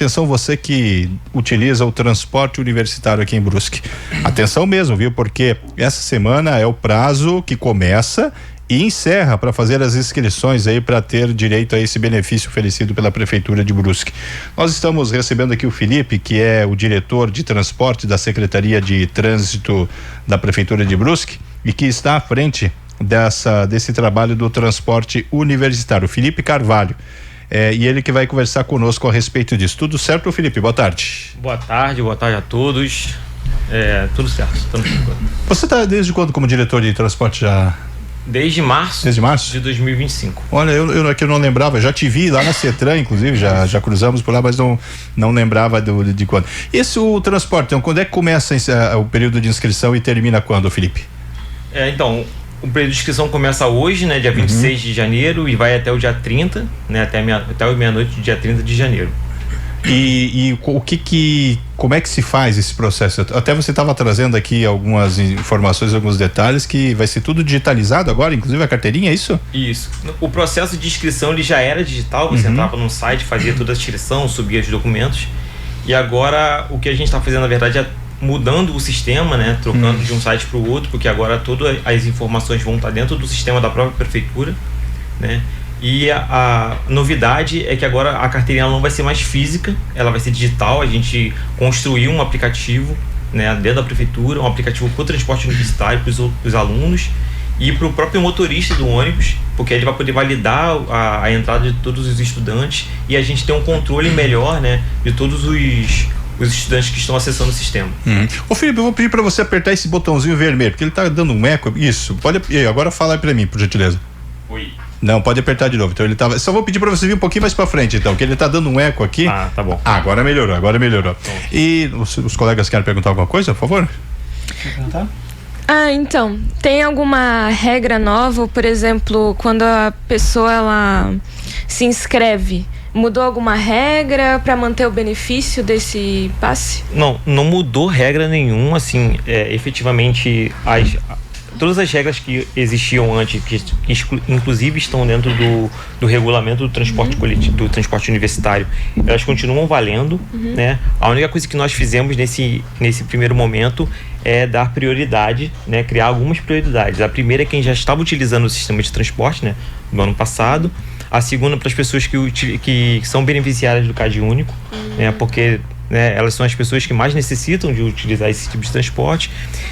Atenção, você que utiliza o transporte universitário aqui em Brusque. Atenção mesmo, viu? Porque essa semana é o prazo que começa e encerra para fazer as inscrições aí para ter direito a esse benefício oferecido pela Prefeitura de Brusque. Nós estamos recebendo aqui o Felipe, que é o diretor de transporte da Secretaria de Trânsito da Prefeitura de Brusque e que está à frente desse trabalho do transporte universitário. Felipe Carvalho. E ele que vai conversar conosco a respeito disso. Tudo certo, Felipe? Boa tarde. Boa tarde a todos. Tudo certo. Você está desde quando como diretor de transporte já? Desde março. Desde março? De 2025. Olha, eu aqui não lembrava, já te vi lá na CETRAN, inclusive, já cruzamos por lá, mas não lembrava de quando. O transporte, então, quando é que começa o período de inscrição e termina quando, Felipe? Então, o período de inscrição começa hoje, né, dia 26 de janeiro, e vai até o dia 30, né, até meia-noite do dia 30 de janeiro. Como é que se faz esse processo? Até você estava trazendo aqui algumas informações, alguns detalhes, que vai ser tudo digitalizado agora, inclusive a carteirinha, é isso? Isso. O processo de inscrição ele já era digital, você entrava no site, fazia toda a inscrição, subia os documentos, e agora o que a gente está fazendo, na verdade, é mudando o sistema, né, trocando de um site para o outro, porque agora todas as informações vão estar dentro do sistema da própria prefeitura, né? E a novidade é que agora a carteirinha não vai ser mais física, ela vai ser digital. A gente construiu um aplicativo, né, dentro da prefeitura, um aplicativo para o transporte universitário, para os alunos e para o próprio motorista do ônibus, porque ele vai poder validar a entrada de todos os estudantes e a gente tem um controle melhor, né, de todos os estudantes que estão acessando o sistema. Ô Felipe, eu vou pedir para você apertar esse botãozinho vermelho, porque ele tá dando um eco. Isso, agora fala aí para mim, por gentileza. Oi. Não, pode apertar de novo. Então ele tava. Só vou pedir para você vir um pouquinho mais para frente, então, que ele tá dando um eco aqui. Ah, tá bom. Agora melhorou. E os colegas querem perguntar alguma coisa, por favor? Quer perguntar? Então, tem alguma regra nova, por exemplo, quando a pessoa ela se inscreve? Mudou alguma regra para manter o benefício desse passe? Não mudou regra nenhuma, assim, efetivamente todas as regras que existiam antes, que inclusive estão dentro do regulamento do transporte coletivo, do transporte universitário, elas continuam valendo, né? A única coisa que nós fizemos nesse primeiro momento é dar prioridade, né? Criar algumas prioridades. A primeira é quem já estava utilizando o sistema de transporte, né, no ano passado. A segunda para as pessoas que são beneficiárias do CAD único, né, porque, né, elas são as pessoas que mais necessitam de utilizar esse tipo de transporte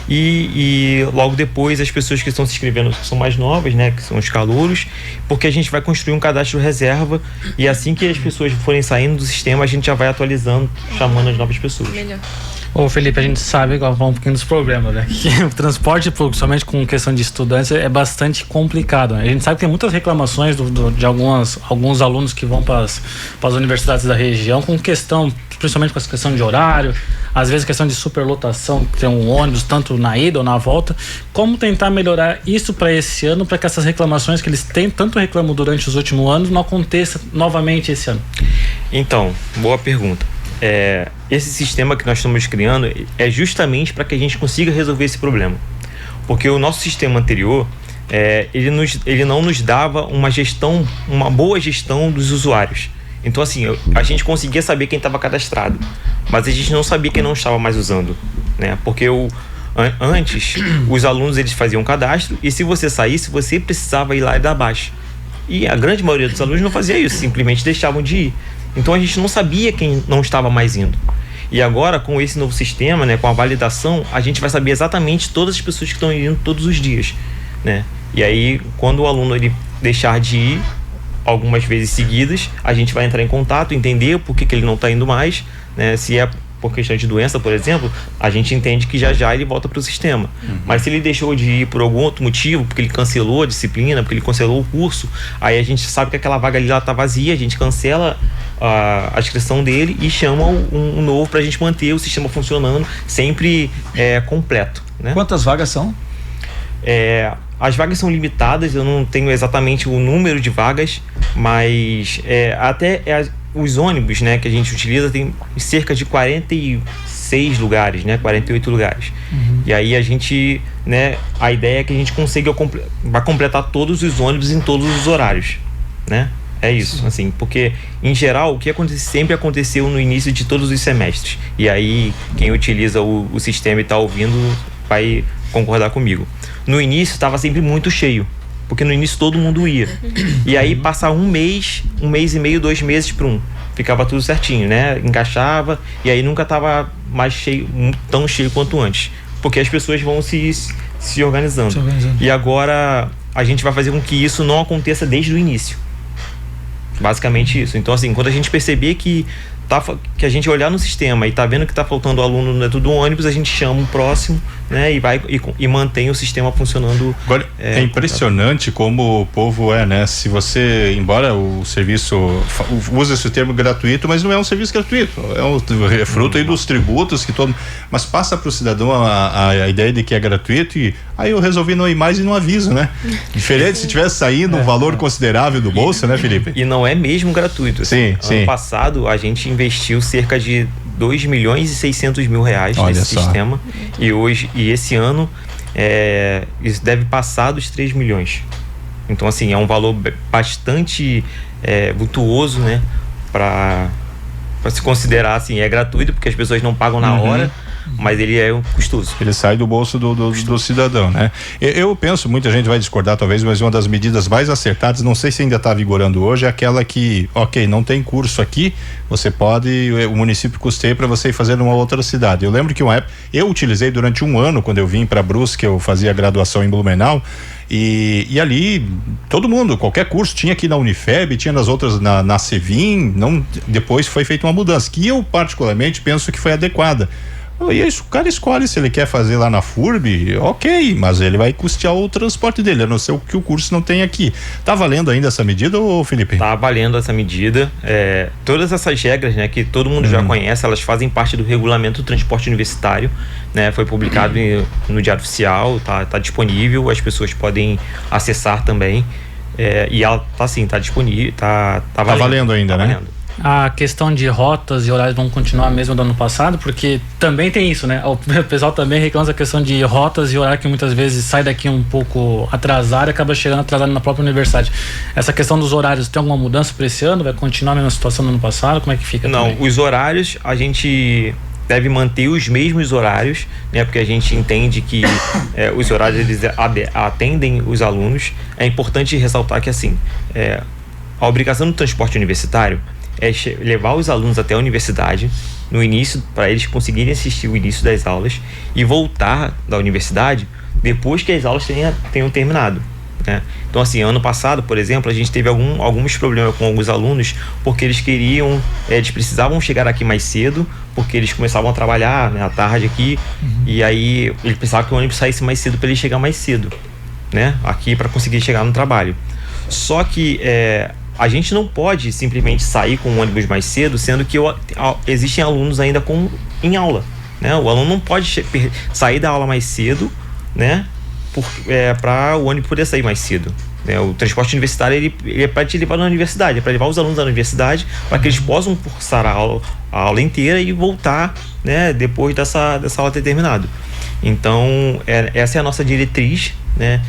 e logo depois as pessoas que estão se inscrevendo, que são mais novas, né, que são os calouros, porque a gente vai construir um cadastro reserva e assim que as pessoas forem saindo do sistema a gente já vai atualizando, chamando as novas pessoas. Melhor. Ô Felipe, a gente sabe, igual falar um pouquinho dos problemas, né? Que o transporte público, somente com questão de estudantes, é bastante complicado, né? A gente sabe que tem muitas reclamações de alguns alunos que vão para as universidades da região com questão, principalmente com essa questão de horário, às vezes questão de superlotação, tem um ônibus tanto na ida ou na volta. Como tentar melhorar isso para esse ano, para que essas reclamações que eles têm, tanto reclamam durante os últimos anos, não aconteça novamente esse ano? Então, boa pergunta. Esse sistema que nós estamos criando é justamente para que a gente consiga resolver esse problema, porque o nosso sistema anterior ele não nos dava uma boa gestão dos usuários. Então assim, a gente conseguia saber quem estava cadastrado, mas a gente não sabia quem não estava mais usando, né? Porque antes os alunos eles faziam um cadastro e se você saísse você precisava ir lá e dar baixa, e a grande maioria dos alunos não fazia isso, simplesmente deixavam de ir. Então a gente não sabia quem não estava mais indo. E agora, com esse novo sistema, né, com a validação, a gente vai saber exatamente todas as pessoas que estão indo todos os dias, né? E aí, quando o aluno ele deixar de ir algumas vezes seguidas, a gente vai entrar em contato, entender por que ele não está indo mais, né? Se é por questão de doença, por exemplo, a gente entende que já ele volta para o sistema. Mas se ele deixou de ir por algum outro motivo, porque ele cancelou a disciplina, porque ele cancelou o curso, aí a gente sabe que aquela vaga ali está vazia, a gente cancela a inscrição dele e chama um novo para a gente manter o sistema funcionando sempre completo, né? Quantas vagas são? As vagas são limitadas, eu não tenho exatamente o número de vagas, mas os ônibus, né, que a gente utiliza tem cerca de 46 lugares, né, 48 lugares. E aí a gente, né, a ideia é que a gente consiga vai completar todos os ônibus em todos os horários, né? É isso, assim, porque em geral o que sempre aconteceu no início de todos os semestres, e aí quem utiliza o sistema e está ouvindo vai concordar comigo. No início estava sempre muito cheio, porque no início todo mundo ia, e aí passa um mês e meio, 2 meses para ficava tudo certinho, né? Encaixava, e aí nunca estava mais cheio, tão cheio quanto antes, porque as pessoas vão se organizando. E agora a gente vai fazer com que isso não aconteça desde o início. Basicamente isso. Então, assim, quando a gente perceber que a gente olhar no sistema e tá vendo que tá faltando aluno dentro do ônibus, a gente chama o próximo, né, e mantém o sistema funcionando. Agora, é impressionante como o povo né? Se você, embora o serviço usa esse termo gratuito, mas não é um serviço gratuito, é fruto aí dos tributos mas passa para o cidadão a ideia de que é gratuito, e aí eu resolvi não ir mais e não aviso, né? Diferente se tivesse saindo um valor considerável do bolso, né, Felipe? E não é mesmo gratuito. Sim. Ano passado a gente investiu cerca de 2.600.000 reais nesse sistema, e esse ano isso deve passar dos 3 milhões. Então, assim, é um valor bastante vultuoso, né, para se considerar assim, é gratuito porque as pessoas não pagam na hora, mas ele é custoso. Ele sai do bolso do cidadão, né? Eu penso, muita gente vai discordar talvez, mas uma das medidas mais acertadas, não sei se ainda está vigorando hoje, é aquela que, não tem curso aqui, o município custeia para você ir fazer numa outra cidade. Eu lembro que uma época, eu utilizei durante 1 ano, quando eu vim para Brusque, eu fazia graduação em Blumenau, e ali, todo mundo, qualquer curso tinha aqui na Unifeb, tinha nas outras, na Cevim, depois foi feita uma mudança, que eu particularmente penso que foi adequada. E isso, o cara escolhe se ele quer fazer lá na FURB, mas ele vai custear o transporte dele, a não ser que o curso não tem aqui. Tá valendo ainda essa medida, ô Felipe? Tá valendo essa medida. Todas essas regras, né, que todo mundo já conhece, elas fazem parte do regulamento do transporte universitário, né? Foi publicado no Diário Oficial, tá disponível, as pessoas podem acessar também. E ela tá disponível, tá valendo ainda, né? Valendo. A questão de rotas e horários vão continuar a mesma do ano passado, porque também tem isso, né? O pessoal também reclama da questão de rotas e horário, que muitas vezes sai daqui um pouco atrasado e acaba chegando atrasado na própria universidade. Essa questão dos horários, tem alguma mudança para esse ano? Vai continuar a mesma situação do ano passado? Como é que fica? Não, também? Os horários a gente deve manter os mesmos horários, né? Porque a gente entende que os horários eles atendem os alunos. É importante ressaltar que assim, a obrigação do transporte universitário é levar os alunos até a universidade no início, para eles conseguirem assistir o início das aulas e voltar da universidade depois que as aulas tenham terminado, né? Então, assim, ano passado, por exemplo, a gente teve alguns problemas com alguns alunos, porque eles precisavam chegar aqui mais cedo, porque eles começavam a trabalhar, né, à tarde aqui, e aí eles precisavam que o ônibus saísse mais cedo para ele chegar mais cedo, né, aqui, para conseguir chegar no trabalho. Só que a gente não pode simplesmente sair com o ônibus mais cedo, sendo que existem alunos ainda em aula, né? O aluno não pode sair da aula mais cedo, né? Para o ônibus poder sair mais cedo, né? O transporte universitário ele é para te levar na universidade, é para levar os alunos da universidade, para que eles possam cursar a aula inteira e voltar, né? Depois dessa aula ter terminado. Então, essa é a nossa diretriz, né?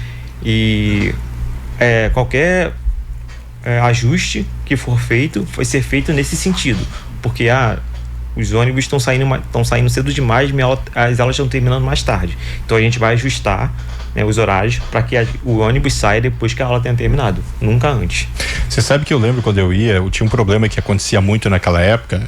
E qualquer ajuste que for feito, vai ser feito nesse sentido, porque os ônibus estão saindo cedo demais, as aulas estão terminando mais tarde, então a gente vai ajustar, né, os horários para que o ônibus saia depois que a aula tenha terminado, nunca antes. Você sabe que eu lembro quando eu tinha um problema que acontecia muito naquela época,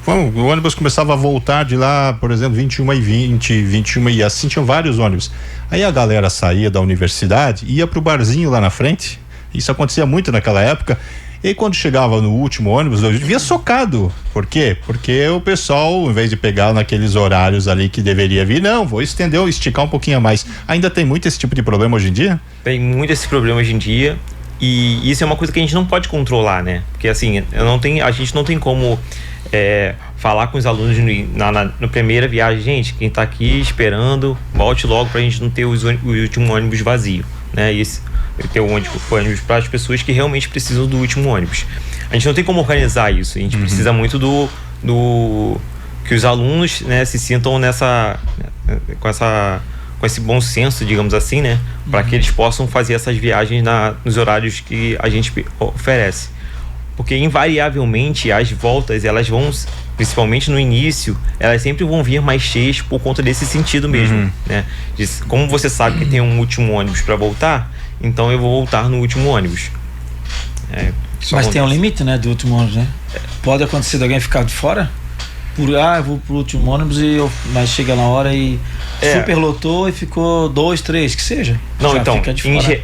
o ônibus começava a voltar de lá, por exemplo, 21h20, 21 e assim, tinham vários ônibus, aí a galera saía da universidade e ia pro barzinho lá na frente. Isso acontecia muito naquela época. E quando chegava no último ônibus, eu via socado. Por quê? Porque o pessoal, em vez de pegar naqueles horários ali que deveria vir, não, vou esticar um pouquinho a mais. Ainda tem muito esse tipo de problema hoje em dia? Tem muito esse problema hoje em dia. E isso é uma coisa que a gente não pode controlar, né? Porque assim, a gente não tem como falar com os alunos na primeira viagem, gente, quem tá aqui esperando, volte logo pra gente não ter o último ônibus vazio, né? Ter o ônibus para as pessoas que realmente precisam do último ônibus. A gente não tem como organizar isso. A gente precisa muito que os alunos, né, se sintam com esse bom senso, digamos assim, né? Para que eles possam fazer essas viagens nos horários que a gente oferece. Porque invariavelmente as voltas, elas vão, principalmente no início, elas sempre vão vir mais cheias por conta desse sentido mesmo, né? Como você sabe que tem um último ônibus para voltar, então eu vou voltar no último ônibus. Mas tem um limite, né, do último ônibus, né? Pode acontecer de alguém ficar de fora? Eu vou pro último ônibus mas chega na hora e superlotou e ficou 2, 3, que seja. Não, então,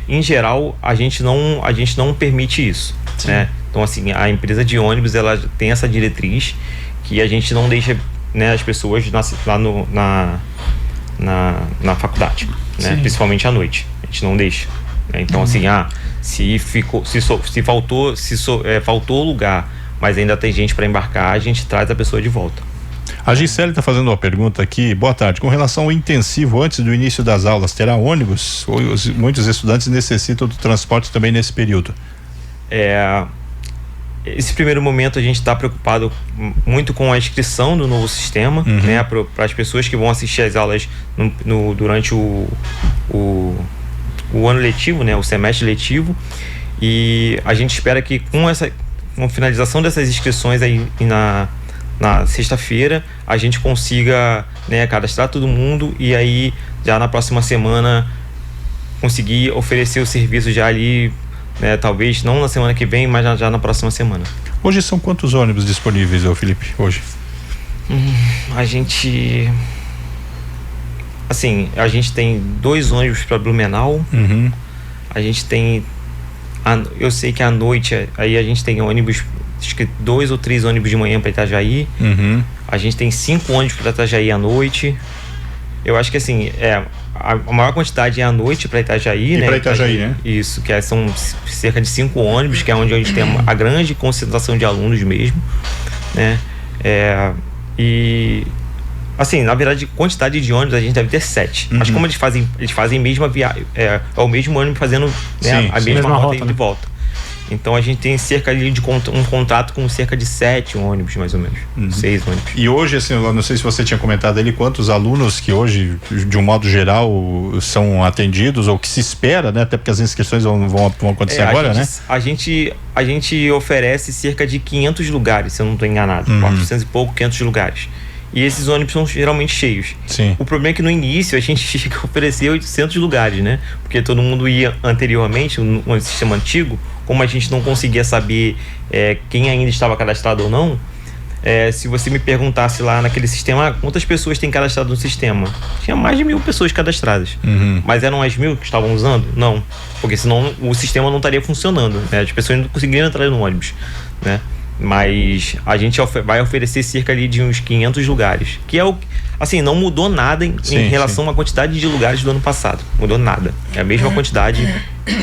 em geral, a gente não permite isso, né? Então, assim, a empresa de ônibus, ela tem essa diretriz que a gente não deixa, né, as pessoas lá na faculdade, né? Principalmente à noite. A gente não deixa. Né? Então, assim, se faltou lugar, mas ainda tem gente para embarcar, a gente traz a pessoa de volta. A Gisele está fazendo uma pergunta aqui. Boa tarde. Com relação ao intensivo antes do início das aulas, terá ônibus? Ou muitos estudantes necessitam do transporte também nesse período? Esse primeiro momento a gente está preocupado muito com a inscrição do novo sistema, né, para as pessoas que vão assistir às aulas durante o ano letivo, né, o semestre letivo, e a gente espera que com a finalização dessas inscrições aí na sexta-feira a gente consiga, né, cadastrar todo mundo e aí já na próxima semana conseguir oferecer o serviço já ali, né, talvez não na semana que vem, mas já na próxima semana. Hoje são quantos ônibus disponíveis, Felipe, hoje? A gente tem 2 ônibus para Blumenau. A gente tem, eu sei que à noite aí a gente tem ônibus, acho que 2 ou 3 ônibus de manhã para Itajaí. A gente tem 5 ônibus para Itajaí à noite. Eu acho que assim, a maior quantidade é à noite para Itajaí, né? Para Itajaí, né? Isso, que são cerca de 5 ônibus, que é onde a gente tem a grande concentração de alunos mesmo, né? E assim, na verdade, quantidade de ônibus a gente deve ter 7. Mas como eles fazem mesma viagem, é o mesmo ônibus fazendo, né, a mesma rota de volta. Então a gente tem cerca de um contrato com cerca de 7 ônibus, mais ou menos. 6 ônibus. E hoje, assim, eu não sei se você tinha comentado ali quantos alunos que hoje, de um modo geral, são atendidos, ou que se espera, né? Até porque as inscrições vão acontecer agora, né? A gente oferece cerca de 500 lugares, se eu não estou enganado. 400 e pouco, 500 lugares. E esses ônibus são geralmente cheios. Sim. O problema é que no início a gente chega a oferecer 800 lugares, né? Porque todo mundo ia anteriormente, no sistema antigo, como a gente não conseguia saber quem ainda estava cadastrado ou não, se você me perguntasse lá naquele sistema, quantas pessoas tem cadastrado no sistema? Tinha mais de 1.000 pessoas cadastradas. Mas eram as 1.000 que estavam usando? Não. Porque senão o sistema não estaria funcionando, né? As pessoas não conseguiriam entrar no ônibus, né? Mas a gente vai oferecer cerca ali de uns 500 lugares, que é assim, não mudou nada em relação à quantidade de lugares do ano passado. Mudou nada. É a mesma quantidade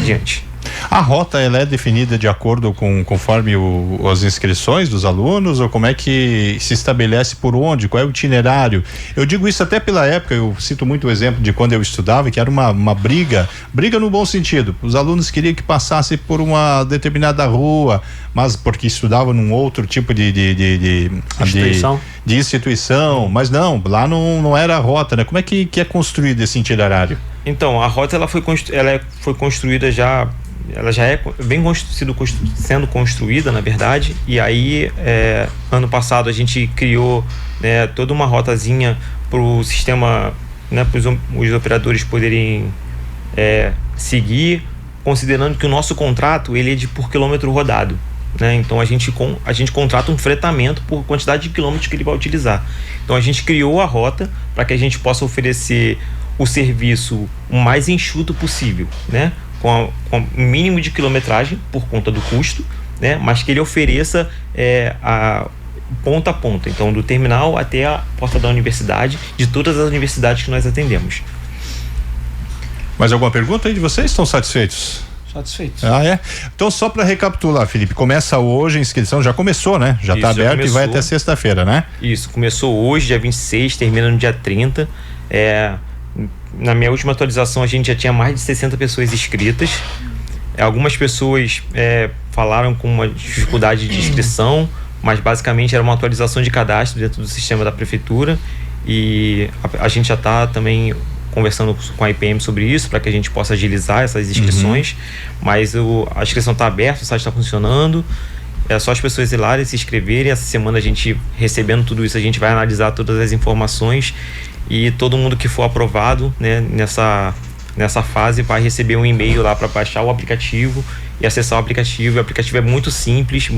de antes. A rota, ela é definida de acordo conforme as inscrições dos alunos, ou como é que se estabelece por onde, qual é o itinerário? Eu digo isso até pela época, eu cito muito o exemplo de quando eu estudava, que era uma briga no bom sentido. Os alunos queriam que passasse por uma determinada rua, mas porque estudavam num outro tipo de instituição, mas não, lá não era a rota, né? Como é que é construído esse itinerário? Então, a rota ela foi construída já, ela já vem sendo construída, na verdade, e aí ano passado a gente criou, né, toda uma rotazinha para o sistema, né, para os operadores poderem seguir, considerando que o nosso contrato ele é por quilômetro rodado, né? Então a gente contrata um fretamento por quantidade de quilômetros que ele vai utilizar. Então a gente criou a rota para que a gente possa oferecer o serviço o mais enxuto possível, né? Com o mínimo de quilometragem por conta do custo, né? Mas que ele ofereça a ponta a ponta, então do terminal até a porta da universidade, de todas as universidades que nós atendemos. Mais alguma pergunta aí de vocês? Estão satisfeitos? Satisfeitos. Então, só para recapitular, Felipe, começa hoje a inscrição, já começou, né? Já está aberto e vai até sexta-feira, né? Isso, começou hoje, dia 26, termina no dia 30. Na minha última atualização a gente já tinha mais de 60 pessoas inscritas. Algumas pessoas falaram com uma dificuldade de inscrição, mas basicamente era uma atualização de cadastro dentro do sistema da prefeitura, e a gente já está também conversando com a IPM sobre isso, para que a gente possa agilizar essas inscrições, mas a inscrição está aberta, o site está funcionando, é só as pessoas ir lá e se inscreverem. Essa semana a gente, recebendo tudo isso, a gente vai analisar todas as informações e todo mundo que for aprovado, né, nessa fase vai receber um e-mail lá para baixar o aplicativo e acessar o aplicativo. O aplicativo é muito simples,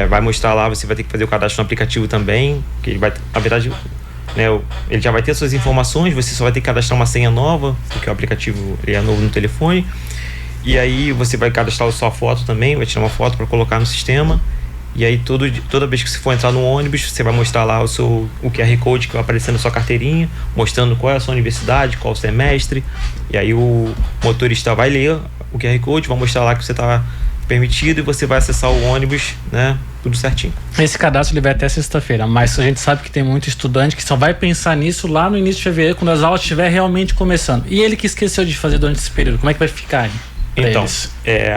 vai mostrar lá, você vai ter que fazer o cadastro no aplicativo também, que ele vai, na verdade, né, ele já vai ter suas informações, você só vai ter que cadastrar uma senha nova, porque o aplicativo ele é novo no telefone, e aí você vai cadastrar a sua foto também, vai tirar uma foto para colocar no sistema, e aí toda vez que você for entrar no ônibus, você vai mostrar lá o QR Code que vai aparecer na sua carteirinha, mostrando qual é a sua universidade, qual o semestre, e aí o motorista vai ler o QR Code, vai mostrar lá que você está permitido e você vai acessar o ônibus, né, tudo certinho. Esse cadastro ele vai até sexta-feira, mas a gente sabe que tem muito estudante que só vai pensar nisso lá no início de fevereiro, quando as aulas estiverem realmente começando. E ele que esqueceu de fazer durante esse período, como é que vai ficar aí? Então,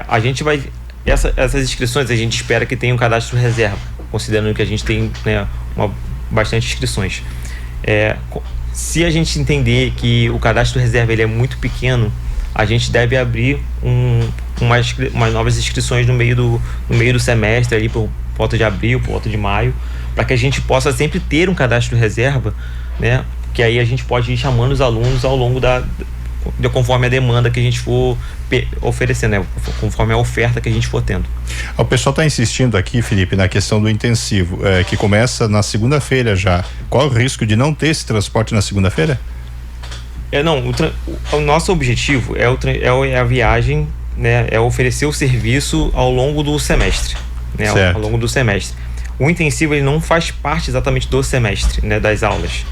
a gente vai... Essas inscrições a gente espera que tenha um cadastro reserva, considerando que a gente tem, né, bastante inscrições. Se a gente entender que o cadastro reserva ele é muito pequeno, a gente deve abrir umas novas inscrições no meio do semestre, ali por volta de abril, por volta de maio, para que a gente possa sempre ter um cadastro reserva, né? Que aí a gente pode ir chamando os alunos ao longo conforme a demanda que a gente for oferecendo, né? Conforme a oferta que a gente for tendo. O pessoal está insistindo aqui, Felipe, na questão do intensivo, que começa na segunda-feira já. Qual o risco de não ter esse transporte na segunda-feira? O nosso objetivo é a viagem, né? É oferecer o serviço ao longo do semestre, né? Ao longo do semestre. O intensivo ele não faz parte exatamente do semestre, né? Das aulas.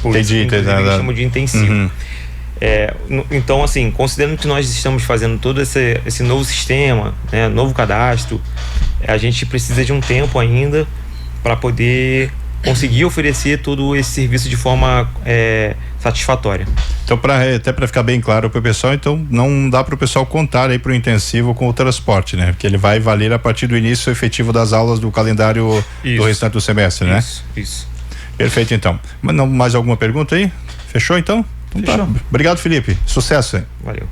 Por isso que eles chamam de intensivo. Então, assim, considerando que nós estamos fazendo todo esse novo sistema, né, novo cadastro, a gente precisa de um tempo ainda para poder conseguir oferecer todo esse serviço de forma satisfatória. Então, até para ficar bem claro para o pessoal, então não dá para o pessoal contar aí para o intensivo com o transporte, né? Porque ele vai valer a partir do início efetivo das aulas do calendário do restante do semestre, né? Isso. Perfeito, então. Mas não, mais alguma pergunta aí? Fechou, então? Então Fechou. Tá. Obrigado, Felipe. Sucesso, hein? Valeu.